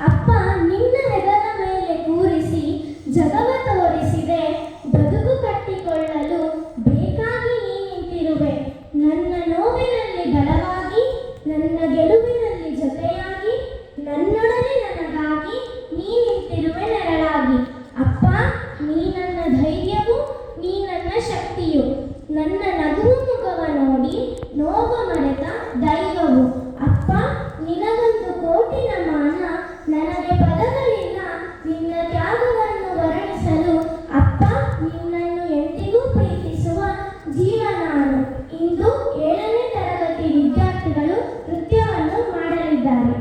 ಅಪ್ಪ ನಿನ್ನ ಹೆಗಲ ಮೇಲೆ ಕೂರಿಸಿ ಜಗವ ತೋರಿಸಿದೆ, ಬದುಕು ಕಟ್ಟಿಕೊಳ್ಳಲು ಬೇಕಾಗಿ ನೀ ನಿಂತಿರುವೆ. ನನ್ನ ನೋವಿನಲ್ಲಿ ಬಲವಾಗಿ, ನನ್ನ ಗೆಲುವಿನಲ್ಲಿ ಜೊತೆಯಾಗಿ, ನನ್ನೊಡನೆ ನನಗಾಗಿ ನೀ ನಿಂತಿರುವೆ ನೆರಳಾಗಿ. ಅಪ್ಪ, ನೀ ನನ್ನ ಧೈರ್ಯವು, ನೀ ನನ್ನ ಶಕ್ತಿಯು, ನನ್ನ ನಗುವ ಮುಖವ ನೋಡಿ ನೋವ ಮರೆತ ದೈವವು. ಅಪ್ಪ, ನಿನಗೊಂದು ಕೋಟಿ ನಮನ, ನನಗೆ ಪದಗಳಿಲ್ಲ ನಿನ್ನ ತ್ಯಾಗವನ್ನು ವರ್ಣಿಸಲು. ಅಪ್ಪ, ನಿನ್ನನ್ನು ಎಂದಿಗೂ ಪ್ರೀತಿಸುವ ಜೀವ ನಾನು. ಇಂದು 7ನೇ ತರಗತಿ ವಿದ್ಯಾರ್ಥಿಗಳು ನೃತ್ಯವನ್ನು ಮಾಡಲಿದ್ದಾರೆ.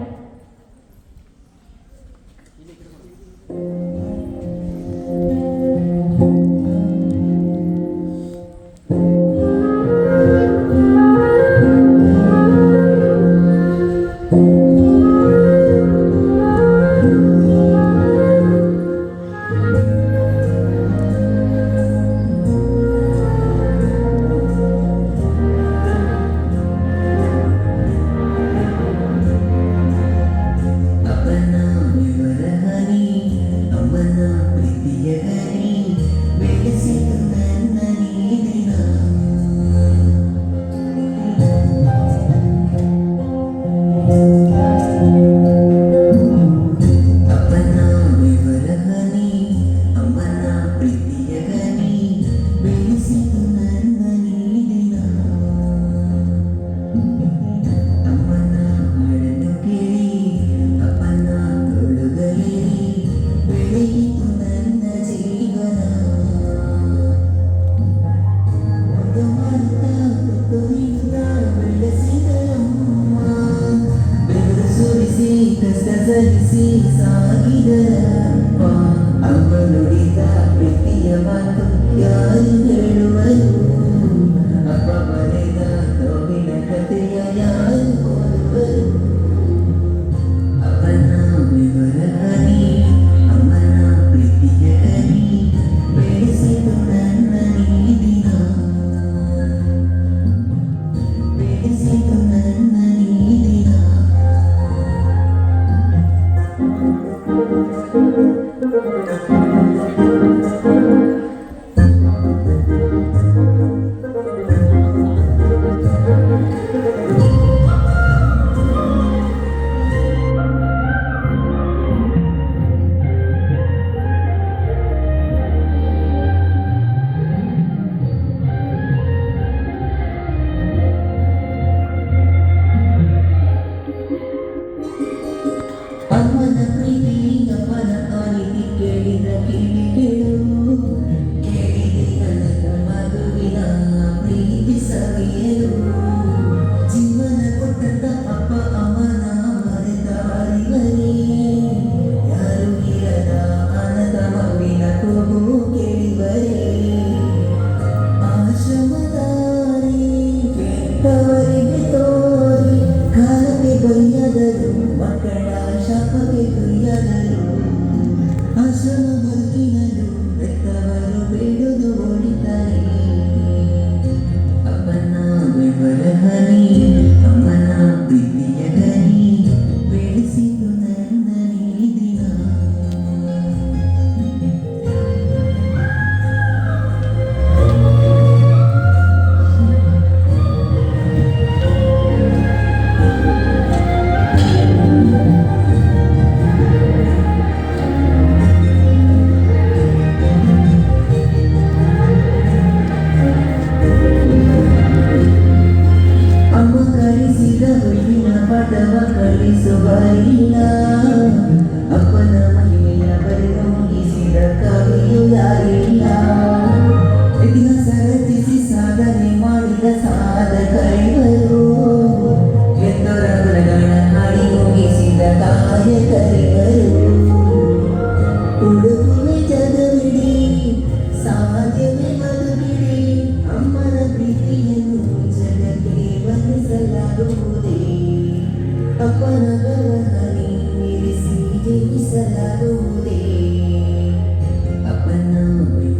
Apa nama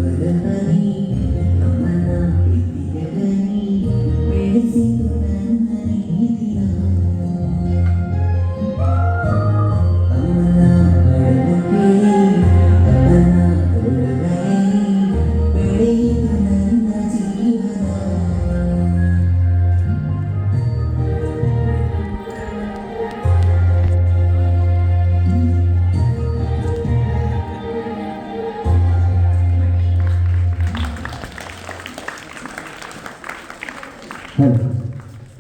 ಹೇಳಿ.